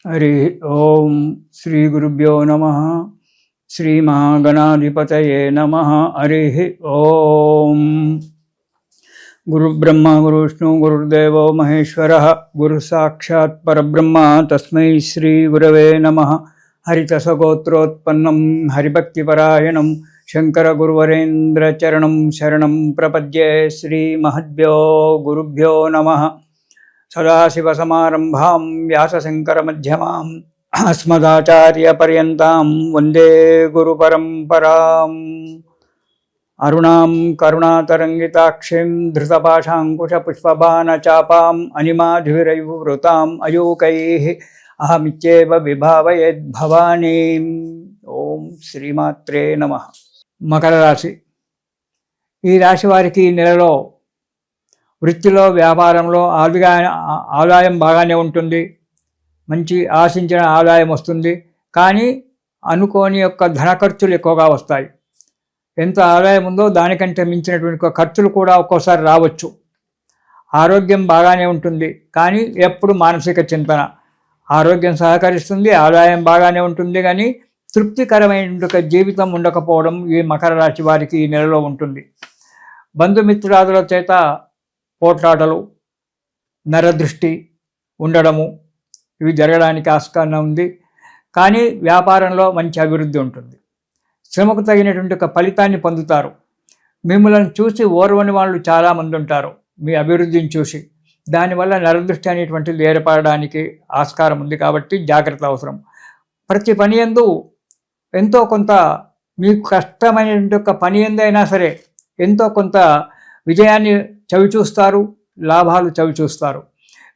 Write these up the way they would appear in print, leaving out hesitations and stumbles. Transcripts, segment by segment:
हरि ओम श्री गुरुभ्यो नमः। श्री महागणाधिपतये नमः। हरि ओम। गुरु ब्रह्मा गुरु विष्णु गुरुर्देवो महेश्वरः गुरु साक्षात् परब्रह्म तस्मै श्री गुरवे नमः। हरितसगोत्रोत्पन्नं हरिभक्तिपरायणं शंकर गुरुवरेन्द्र चरणं शरणं प्रपद्ये। श्री महद्भ्यो गुरुभ्यो नमः। सदाशिवसमारम्भां व्यासशङ्करमध्यमाम् अस्मदाचार्यपर्यन्तां वन्दे गुरुपरम्पराम्। अरुणां करुणातरङ्गिताक्षीं धृतपाशाङ्कुशपुष्पबाणचापाम् अनिमाधुरैर्वृताम् अयूकैः अहमित्येव विभावयेद्भवानीम्। ओम श्रीमात्रे नमः। మకర రాశి ఈ రాశి వారికి ఈ నెలలో వృత్తిలో వ్యాపారంలో ఆదాయం బాగానే ఉంటుంది. మంచి ఆశించిన ఆదాయం వస్తుంది. కానీ అనుకోని ధన ఖర్చులు ఎక్కువగా వస్తాయి. ఎంత ఆదాయం ఉందో దానికంటే మించినటువంటి ఖర్చులు కూడా ఒక్కోసారి రావచ్చు. ఆరోగ్యం బాగానే ఉంటుంది. కానీ ఎప్పుడు మానసిక చింతన. ఆరోగ్యం సహకరిస్తుంది, ఆదాయం బాగానే ఉంటుంది, కానీ తృప్తికరమైన జీవితం ఉండకపోవడం ఈ మకర రాశి వారికి ఈ నెలలో ఉంటుంది. బంధుమిత్రాదుల చేత పోట్లాటలు, నరదృష్టి ఉండడము ఇవి జరగడానికి ఆస్కారం ఉంది. కానీ వ్యాపారంలో మంచి అభివృద్ధి ఉంటుంది. శ్రమకు తగినటువంటి ఫలితాన్ని పొందుతారు. మిమ్మల్ని చూసి ఓర్వని వాళ్ళు చాలామంది ఉంటారు మీ అభివృద్ధిని చూసి. దానివల్ల నరదృష్టి అనేటువంటిది ఏర్పడడానికి ఆస్కారం ఉంది. కాబట్టి జాగ్రత్త అవసరం. ప్రతి పని యందు ఎంతో కొంత మీకు కష్టమైనటువంటి పని ఎందైనా సరే ఎంతో కొంత విజయాన్ని చవిచూస్తారు, లాభాలు చవిచూస్తారు.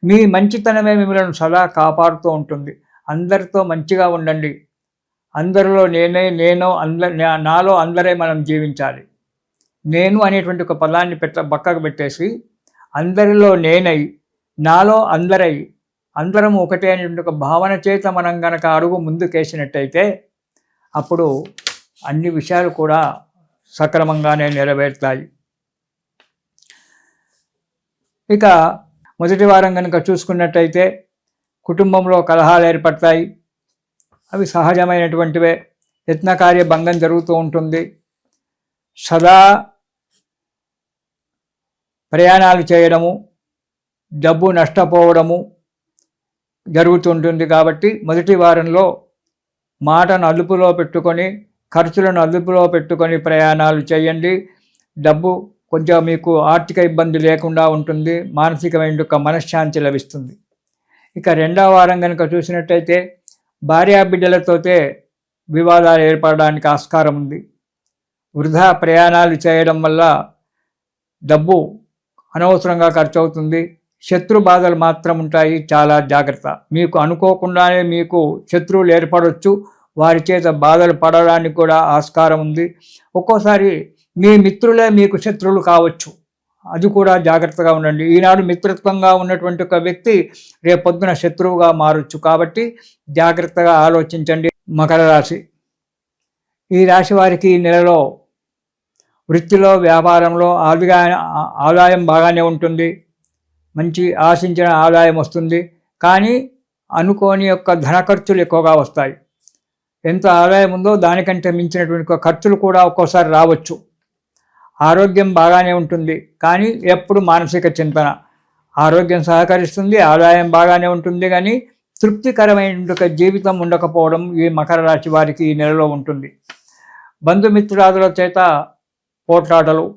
మీ మంచితనమే మిమ్మల్ని సదా కాపాడుతూ ఉంటుంది. అందరితో మంచిగా ఉండండి. అందరిలో నేను నాలో అందరే మనం జీవించాలి. నేను అనేటువంటి పదాన్ని పక్కకు పెట్టేసి అందరిలో నేనై నాలో అందరై అందరం ఒకటే అనేటువంటి భావన చేత మనం గనక అడుగు ముందుకేసినట్టయితే అప్పుడు అన్ని విషయాలు కూడా సక్రమంగానే నెరవేరుతాయి. ఇక మొదటి వారం కనుక చూసుకున్నట్టయితే కుటుంబంలో కలహాలు ఏర్పడతాయి. అవి సహజమైనటువంటివే. యత్నకార్య భంగం జరుగుతూ ఉంటుంది. సదా ప్రయాణాలు చేయడము, డబ్బు నష్టపోవడము జరుగుతుంటుంది. కాబట్టి మొదటి వారంలో మాటను అదుపులో పెట్టుకొని, ఖర్చులను అదుపులో పెట్టుకొని ప్రయాణాలు చేయండి. డబ్బు కొంచెం మీకు ఆర్థిక ఇబ్బంది లేకుండా ఉంటుంది. మానసికమైన మనశ్శాంతి లభిస్తుంది. ఇక రెండవ వారం కనుక చూసినట్టయితే భార్యాబిడ్డలతోటే వివాదాలు ఏర్పడడానికి ఆస్కారం ఉంది. వృధా ప్రయాణాలు చేయడం వల్ల డబ్బు అనవసరంగా ఖర్చు అవుతుంది. శత్రు బాధలు మాత్రం ఉంటాయి. చాలా జాగ్రత్త. మీకు అనుకోకుండానే మీకు శత్రువులు ఏర్పడవచ్చు. వారి చేత బాధలు పడడానికి కూడా ఆస్కారం ఉంది. ఒక్కోసారి మీ మిత్రులే మీకు శత్రువులు కావచ్చు. అది కూడా జాగ్రత్తగా ఉండండి. ఈనాడు మిత్రత్వంగా ఉన్నటువంటి ఒక వ్యక్తి రేపొద్దున శత్రువుగా మారచ్చు. కాబట్టి జాగ్రత్తగా ఆలోచించండి. మకర రాశి ఈ రాశి వారికి ఈ నెలలో వృత్తిలో వ్యాపారంలో ఆదాయం బాగానే ఉంటుంది. మంచి ఆశించిన ఆదాయం వస్తుంది. కానీ అనుకోని ధన ఖర్చులు ఎక్కువగా వస్తాయి. ఎంత ఆదాయం ఉందో దానికంటే మించినటువంటి ఖర్చులు కూడా ఒక్కోసారి రావచ్చు. ఆరోగ్యం బాగానే ఉంటుంది. కానీ ఎప్పుడు మానసిక చింతన. ఆరోగ్యం సహకరిస్తుంది, ఆదాయం బాగానే ఉంటుంది, కానీ తృప్తికరమైన జీవితం ఉండకపోవడం ఈ మకర రాశి వారికి ఈ నెలలో ఉంటుంది. బంధుమిత్రాదుల చేత పోట్లాటలు,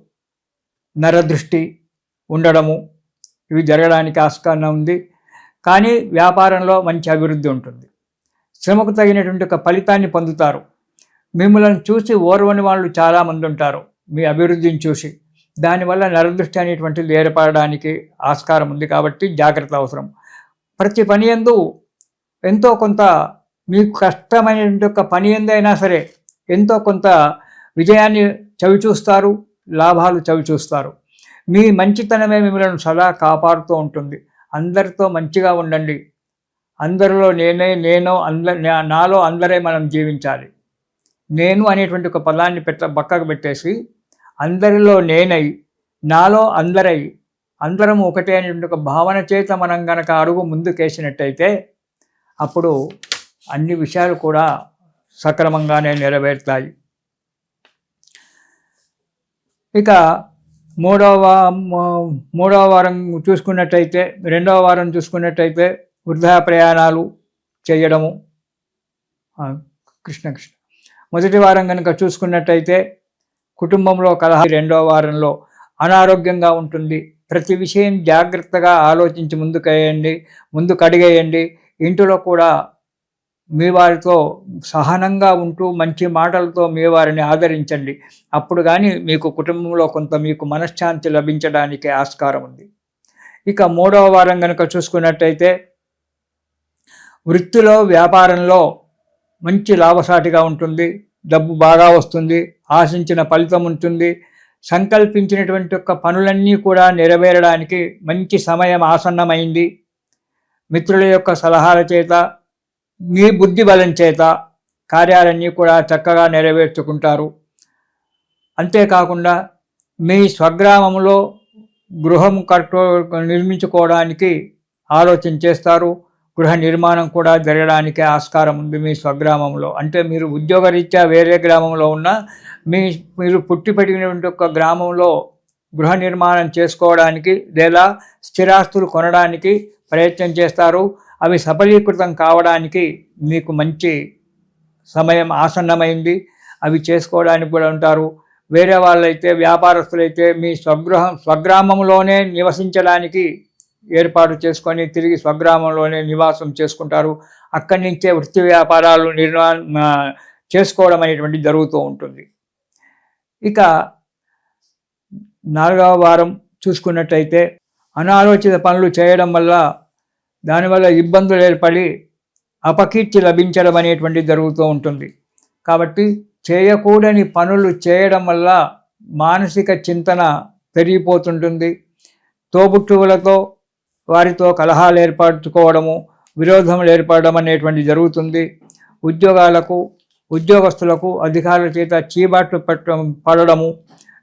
నరదృష్టి ఉండడము ఇవి జరగడానికి ఆస్కారం ఉంది. కానీ వ్యాపారంలో మంచి అభివృద్ధి ఉంటుంది. శ్రమకు తగినటువంటి ఫలితాన్ని పొందుతారు. మిమ్మల్ని చూసి ఓర్వని వాళ్ళు చాలామంది ఉంటారు మీ అభివృద్ధిని చూసి. దానివల్ల నరదృష్టి అనేటువంటిది ఏర్పడడానికి ఆస్కారం ఉంది. కాబట్టి జాగ్రత్త అవసరం. ప్రతి పని యందు ఎంతో కొంత మీకు కష్టమైనటువంటి పని ఎందైనా సరే ఎంతో కొంత విజయాన్ని చవిచూస్తారు, లాభాలు చవిచూస్తారు. మీ మంచితనమే మిమ్మల్ని సదా కాపాడుతూ ఉంటుంది. అందరితో మంచిగా ఉండండి. అందరిలో నేను నాలో అందరే మనం జీవించాలి. నేను అనేటువంటి పదాన్ని పక్కకు పెట్టేసి అందరిలో నేనై నాలో అందరై అందరం ఒకటే అనేటువంటి భావన చేత మనం గనక అడుగు ముందుకేసినట్టయితే అప్పుడు అన్ని విషయాలు కూడా సక్రమంగానే నెరవేరుతాయి. ఇక మూడవ వారం చూసుకున్నట్టయితే, రెండవ వారం చూసుకున్నట్టయితే వృధా ప్రయాణాలు చేయడము. కృష్ణ కృష్ణ. మొదటి వారం కనుక చూసుకున్నట్టయితే కుటుంబంలో కలహం. రెండవ వారంలో అనారోగ్యంగా ఉంటుంది. ప్రతి విషయం జాగ్రత్తగా ఆలోచించి ముందుకు అడిగేయండి. ఇంటిలో కూడా మీ వారితో సహనంగా ఉంటూ మంచి మాటలతో మీ వారిని ఆదరించండి. అప్పుడు కానీ మీకు కుటుంబంలో కొంత మీకు మనశ్శాంతి లభించడానికి ఆస్కారం ఉంది. ఇక మూడవ వారం కనుక చూసుకున్నట్టయితే వృత్తిలో వ్యాపారంలో మంచి లాభసాటిగా ఉంటుంది. డబ్బు బాగా వస్తుంది. ఆశించిన ఫలితం ఉంటుంది. సంకల్పించినటువంటి యొక్క పనులన్నీ కూడా నెరవేరడానికి మంచి సమయం ఆసన్నమైంది. మిత్రుల యొక్క సలహాల చేత, మీ బుద్ధి బలం చేత కార్యాలన్నీ కూడా చక్కగా నెరవేర్చుకుంటారు. అంతేకాకుండా మీ స్వగ్రామంలో గృహం నిర్మించుకోవడానికి ఆలోచన చేస్తారు. గృహ నిర్మాణం కూడా జరగడానికి ఆస్కారం ఉంది మీ స్వగ్రామంలో. అంటే మీరు ఉద్యోగరీత్యా వేరే గ్రామంలో ఉన్న మీరు పుట్టి పెరిగినటువంటి ఒక గ్రామంలో గృహ నిర్మాణం చేసుకోవడానికి లేదా స్థిరాస్తులు కొనడానికి ప్రయత్నం చేస్తారు. అవి సఫలీకృతం కావడానికి మీకు మంచి సమయం ఆసన్నమైంది. అవి చేసుకోవడానికి కూడా ఉంటారు. వేరే వాళ్ళైతే, వ్యాపారస్తులైతే మీ స్వగ్రామంలోనే నివసించడానికి ఏర్పాటు చేసుకొని తిరిగి స్వగ్రామంలోనే నివాసం చేసుకుంటారు. అక్కడి నుంచే వృత్తి వ్యాపారాలు చేసుకోవడం అనేటువంటి జరుగుతూ ఉంటుంది. ఇక నాలుగవ వారం చూసుకున్నట్టయితే అనాలోచిత పనులు చేయడం వల్ల దానివల్ల ఇబ్బందులు ఏర్పడి అపకీర్తి లభించడం అనేటువంటిది జరుగుతూ ఉంటుంది. కాబట్టి చేయకూడని పనులు చేయడం వల్ల మానసిక చింతన పెరిగిపోతుంటుంది. తోబుట్టువులతో వారితో కలహాలు ఏర్పరచుకోవడము, విరోధములు ఏర్పడడం అనేటువంటి జరుగుతుంది. ఉద్యోగస్తులకు అధికారుల చేత చీబాట్లు పడడము,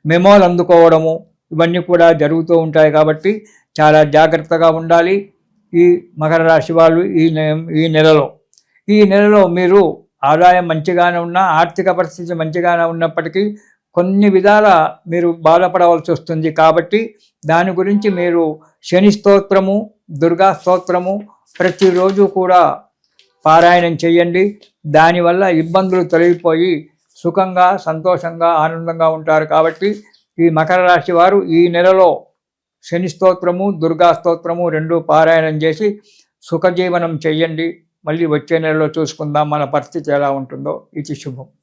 మెమోలు అందుకోవడము ఇవన్నీ కూడా జరుగుతూ ఉంటాయి. కాబట్టి చాలా జాగ్రత్తగా ఉండాలి ఈ మకర రాశి వాళ్ళు ఈ నెలలో మీరు ఆదాయం మంచిగానే ఉన్నా, ఆర్థిక పరిస్థితి మంచిగానే ఉన్నప్పటికీ కొన్ని విధాల మీరు బాధపడవలసి వస్తుంది. కాబట్టి దాని గురించి మీరు శని స్తోత్రము, దుర్గా స్తోత్రము ప్రతిరోజు కూడా పారాయణం చేయండి. దానివల్ల ఇబ్బందులు తొలగిపోయి సుఖంగా, సంతోషంగా, ఆనందంగా ఉంటారు. కాబట్టి ఈ మకర రాశి వారు ఈ నెలలో శని స్తోత్రము, దుర్గా స్తోత్రము రెండు పారాయణం చేసి సుఖజీవనం చెయ్యండి. మళ్ళీ వచ్చే నెలలో చూసుకుందాం మన పరిస్థితి ఎలా ఉంటుందో. ఇది శుభం.